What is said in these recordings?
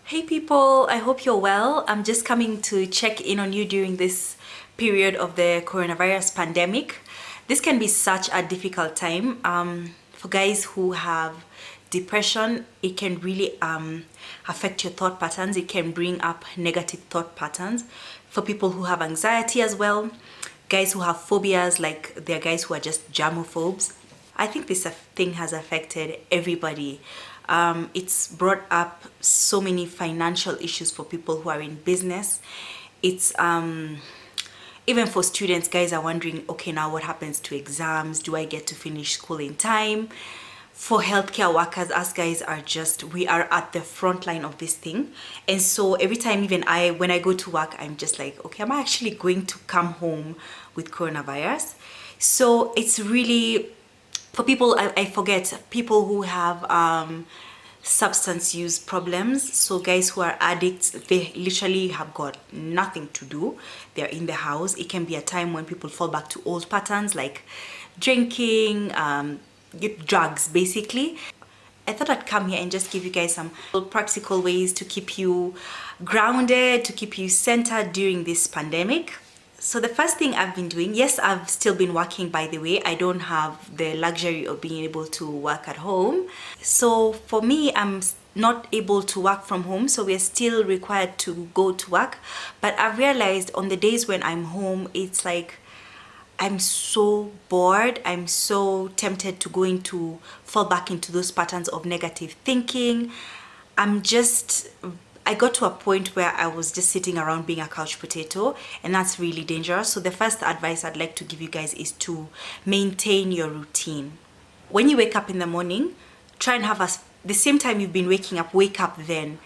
Hey people, I hope you're well. I'm just coming to check in on you during this period of the coronavirus pandemic. This can be such a difficult time. For guys who have depression, it can really affect your thought patterns. It can bring up negative thought patterns. For people who have anxiety as well, guys who have phobias, like there are guys who are just germophobes. I think this thing has affected everybody. It's brought up so many financial issues for people who are in business. It's even for students, guys are wondering, okay, now what happens to exams? Do I get to finish school in time? For healthcare workers, us guys are we are at the front line of this thing. And so every time, even when I go to work, I'm just like, okay, am I actually going to come home with coronavirus? So it's really, for people, I forget, people who have substance use problems. So guys who are addicts, they literally have got nothing to do. They're in the house. It can be a time when people fall back to old patterns like drinking, drugs basically. I thought I'd come here and just give you guys some practical ways to keep you grounded, to keep you centered during this pandemic. So the first thing I've been doing, yes, I've still been working, by the way. I don't have the luxury of being able to work at home. So for me, I'm not able to work from home, so we're still required to go to work. But I've realized on the days when I'm home, it's like I'm so bored. I'm so tempted to fall back into those patterns of negative thinking. I got to a point where I was just sitting around being a couch potato, and that's really dangerous. So the first advice I'd like to give you guys is to maintain your routine. When you wake up in the morning, try and have the same time you've been waking up, wake up then.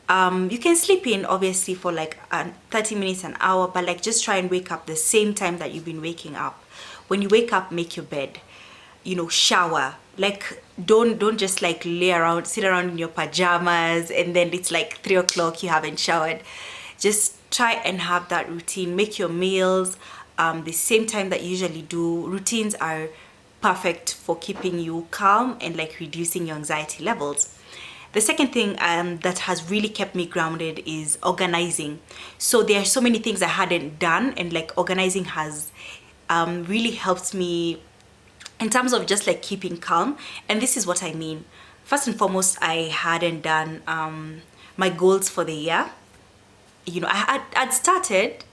You can sleep in obviously for like 30 minutes, an hour, but like just try and wake up the same time that you've been waking up. When you wake up, make your bed, shower. Like don't just like sit around in your pajamas and then it's like 3 o'clock, you haven't showered. Just try and have that routine. Make your meals the same time that you usually do. Routines are perfect for keeping you calm and like reducing your anxiety levels. The second thing that has really kept me grounded is organizing. So there are so many things I hadn't done, and like organizing has really helped me in terms of just like keeping calm. And this is what I mean. First and foremost, I hadn't done my goals for the year. I had started,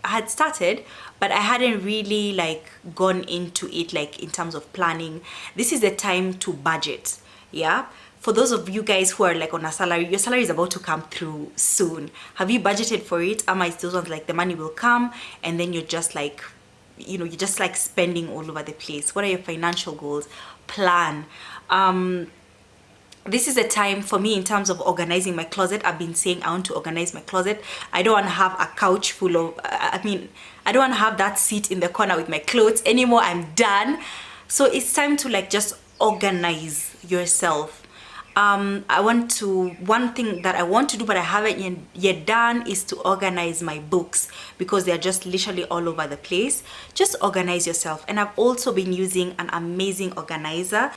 but I hadn't really like gone into it like in terms of planning. This is the time to budget. Yeah. For those of you guys who are like on a salary, your salary is about to come through soon. Have you budgeted for it? Am I still like the money will come and then you're just like, you're just like spending all over the place? What are your financial goals? Plan. This is a time for me in terms of organizing my closet. I've been saying I want to organize my closet. I don't want to have a couch full of, I don't want to have that seat in the corner with my clothes anymore. I'm done. So it's time to like just organize yourself. One thing that I want to do but I haven't yet done is to organize my books, because they're just literally all over the place. Just organize yourself. And I've also been using an amazing organizer.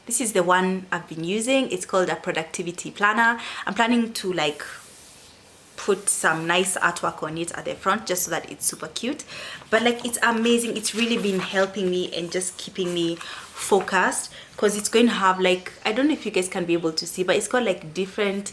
This is the one I've been using. It's called a productivity planner. I'm planning to like put some nice artwork on it at the front just so that it's super cute. But like it's amazing. It's really been helping me and just keeping me focused, because it's going to have like, I don't know if you guys can be able to see, but it's got like different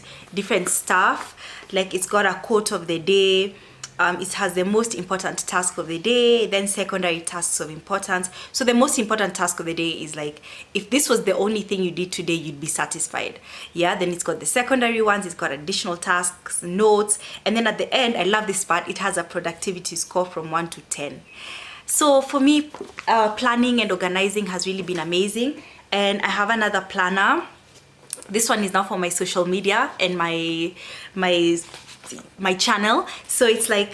stuff. Like it's got a quote of the day. It has the most important task of the day, then secondary tasks of importance. So the most important task of the day is like, if this was the only thing you did today, you'd be satisfied. Yeah, then it's got the secondary ones, it's got additional tasks, notes, and then at the end, I love this part, it has a productivity score from 1 to 10. So for me, planning and organizing has really been amazing. And I have another planner. This one is now for my social media and my channel. So it's my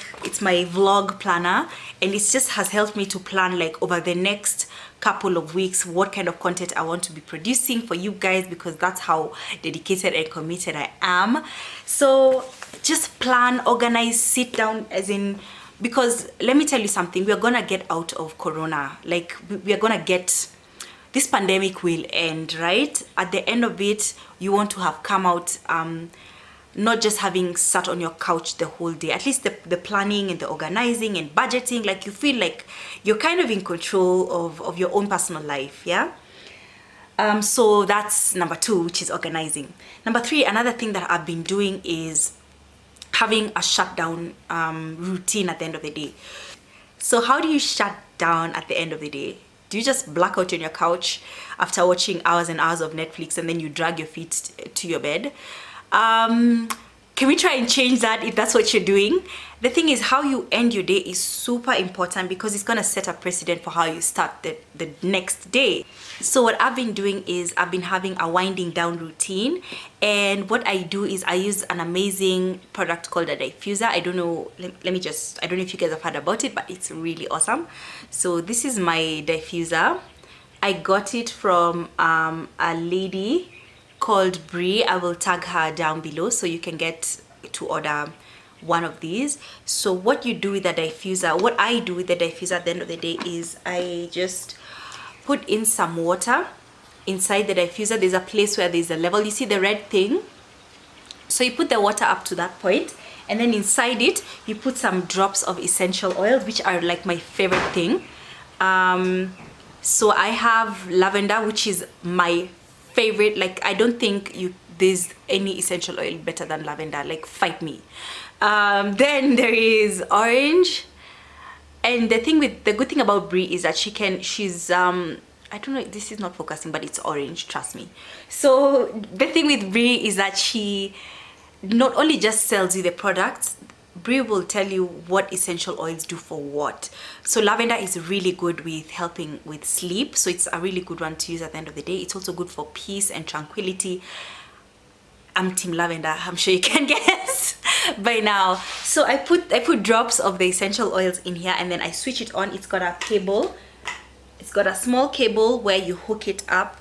vlog planner, and it just has helped me to plan like over the next couple of weeks what kind of content I want to be producing for you guys, because that's how dedicated and committed I am. So just plan, organize, sit down, as in, because let me tell you something, we are gonna get out of corona. Like we are gonna get, this pandemic will end, right? At the end of it, you want to have come out not just having sat on your couch the whole day. At least the planning and the organizing and budgeting, like you feel like you're kind of in control of your own personal life, yeah? So that's number 2, which is organizing. Number 3, another thing that I've been doing is having a shutdown routine at the end of the day. So how do you shut down at the end of the day? Do you just black out on your couch after watching hours and hours of Netflix and then you drag your feet to your bed? Can we try and change that if that's what you're doing? The thing is, how you end your day is super important because it's gonna set a precedent for how you start the next day. So what I've been doing is I've been having a winding down routine, and what I do is I use an amazing product called a diffuser. I don't know, let me just, I don't know if you guys have heard about it, but it's really awesome. So this is my diffuser. I got it from a lady called Brie. I will tag her down below so you can get to order one of these. So what you do with the diffuser, what I do with the diffuser at the end of the day is I just put in some water inside the diffuser. There's a place where there's a level, you see the red thing? So you put the water up to that point, and then inside it you put some drops of essential oils, which are like my favorite thing. So I have lavender, which is my favorite. Like, I don't think there's any essential oil better than lavender, like fight me. Then there is orange, and the good thing about Brie is that she's I don't know, this is not focusing, but it's orange, trust me. So the thing with Brie is that she not only just sells you the products, Brie will tell you what essential oils do for what. So lavender is really good with helping with sleep, so it's a really good one to use at the end of the day. It's also good for peace and tranquility. I'm team lavender, I'm sure you can guess by now. So I put drops of the essential oils in here, and then I switch it on. It's got a cable, it's got a small cable where you hook it up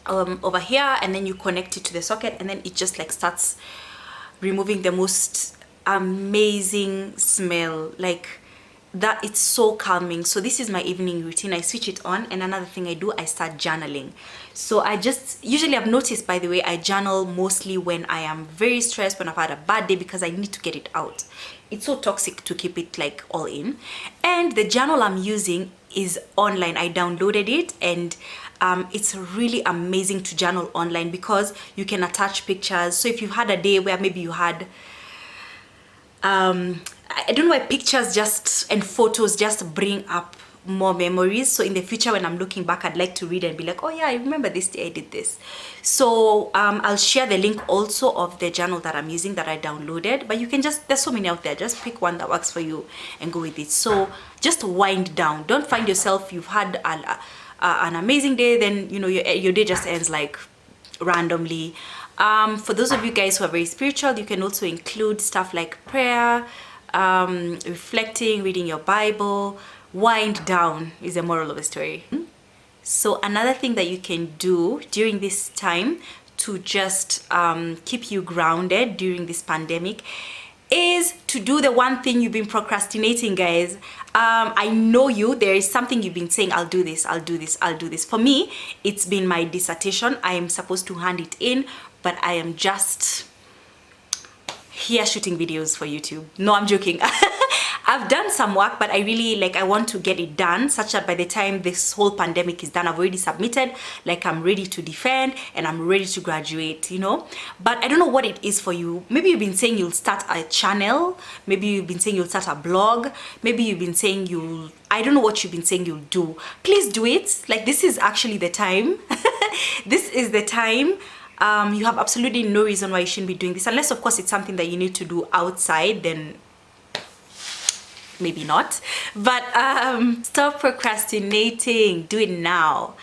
over here, and then you connect it to the socket, and then it just like starts removing the most amazing smell, like that. It's so calming. So this is my evening routine. I switch it on, and another thing I do, I start journaling. So I just usually, I've noticed, by the way, I journal mostly when I am very stressed, when I've had a bad day, because I need to get it out. It's so toxic to keep it like all in. And the journal I'm using is online. I downloaded it, and it's really amazing to journal online because you can attach pictures. So if you've had a day where maybe you had I don't know why pictures and photos just bring up more memories. So in the future, when I'm looking back, I'd like to read and be like, oh yeah, I remember this day I did this. So I'll share the link also of the journal that I'm using that I downloaded, but you can just, there's so many out there, just pick one that works for you and go with it. So just wind down. Don't find yourself, you've had an amazing day, then you know your day just ends like randomly. For those of you guys who are very spiritual, you can also include stuff like prayer, reflecting, reading your Bible. Wind down is the moral of the story. So another thing that you can do during this time to just keep you grounded during this pandemic is to do the one thing you've been procrastinating, guys. I know there is something you've been saying, I'll do this, I'll do this, I'll do this. For me, it's been my dissertation. I am supposed to hand it in, but I am just here shooting videos for YouTube. No, I'm joking. I've done some work, but I really I want to get it done such that by the time this whole pandemic is done, I've already submitted, like I'm ready to defend and I'm ready to graduate, you know. But I don't know what it is for you. Maybe you've been saying you'll start a channel, maybe you've been saying you'll start a blog, maybe you've been saying I don't know what you've been saying you'll do. Please do it. Like, this is actually the time. This is the time. You have absolutely no reason why you shouldn't be doing this, unless of course it's something that you need to do outside, then maybe not. But stop procrastinating, do it now.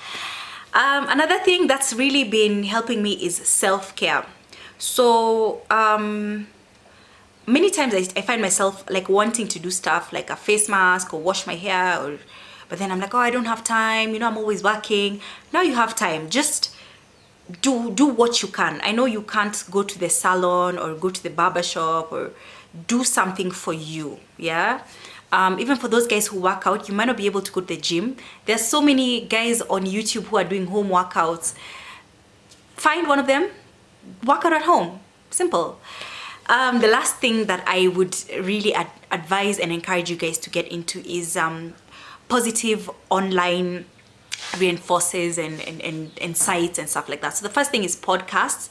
Another thing that's really been helping me is self-care. So many times I find myself like wanting to do stuff like a face mask or wash my hair, but then I'm like, oh, I don't have time, you know, I'm always working. Now you have time. Just do what you can. I know you can't go to the salon or go to the barber shop, or do something for you, yeah. Even for those guys who work out, you might not be able to go to the gym. There's so many guys on YouTube who are doing home workouts. Find one of them, work out at home. Simple. The last thing that I would really advise and encourage you guys to get into is positive online reinforces and sites and stuff like that. So the first thing is podcasts.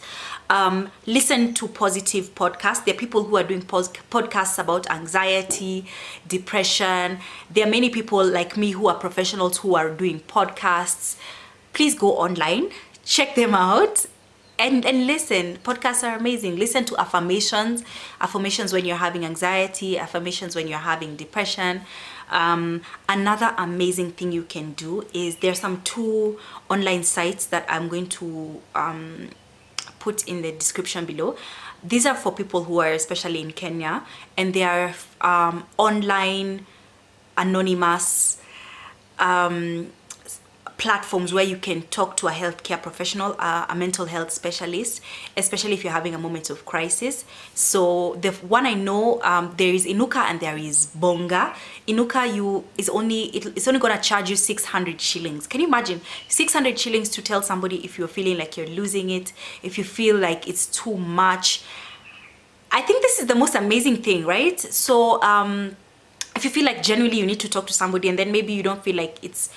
Listen to positive podcasts. There are people who are doing podcasts about anxiety, depression. There are many people like me who are professionals who are doing podcasts. Please go online, check them out, and listen. Podcasts are amazing. Listen to affirmations when you're having anxiety, affirmations when you're having depression. Another amazing thing you can do is there's some 2 online sites that I'm going to put in the description below. These are for people who are especially in Kenya, and they are online anonymous platforms where you can talk to a healthcare professional, a mental health specialist, especially if you're having a moment of crisis. So the one I know, there is Inuka and there is Bonga. Inuka it's only gonna charge you 600 shillings. Can you imagine 600 shillings to tell somebody if you're feeling like you're losing it, if you feel like it's too much? I think this is the most amazing thing, right? So if you feel like genuinely you need to talk to somebody, and then maybe you don't feel like it's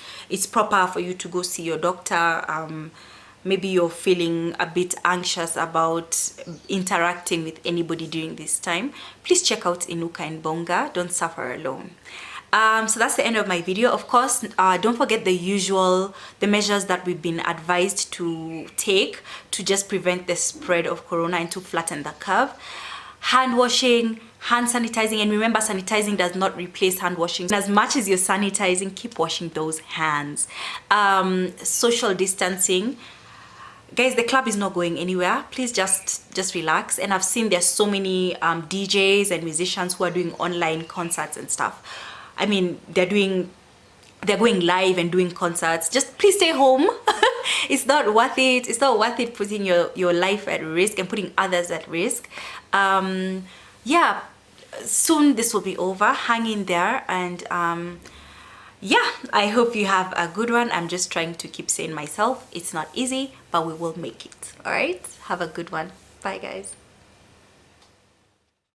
proper for you to go see your doctor, maybe you're feeling a bit anxious about interacting with anybody during this time, please check out Inuka and Bonga. Don't suffer alone. So that's the end of my video. Of course, don't forget the measures that we've been advised to take to just prevent the spread of corona and to flatten the curve. Hand washing, hand sanitizing, and remember, sanitizing does not replace hand washing. As much as you're sanitizing, keep washing those hands. Social distancing. Guys, the club is not going anywhere. Please just relax. And I've seen there's so many DJs and musicians who are doing online concerts and stuff. I mean, they're going live and doing concerts. Just please stay home. It's not worth it. It's not worth it putting your life at risk and putting others at risk. Yeah, soon this will be over. Hang in there, and yeah, I hope you have a good one. I'm just trying to keep saying myself, it's not easy, but we will make it. All right, have a good one. Bye guys.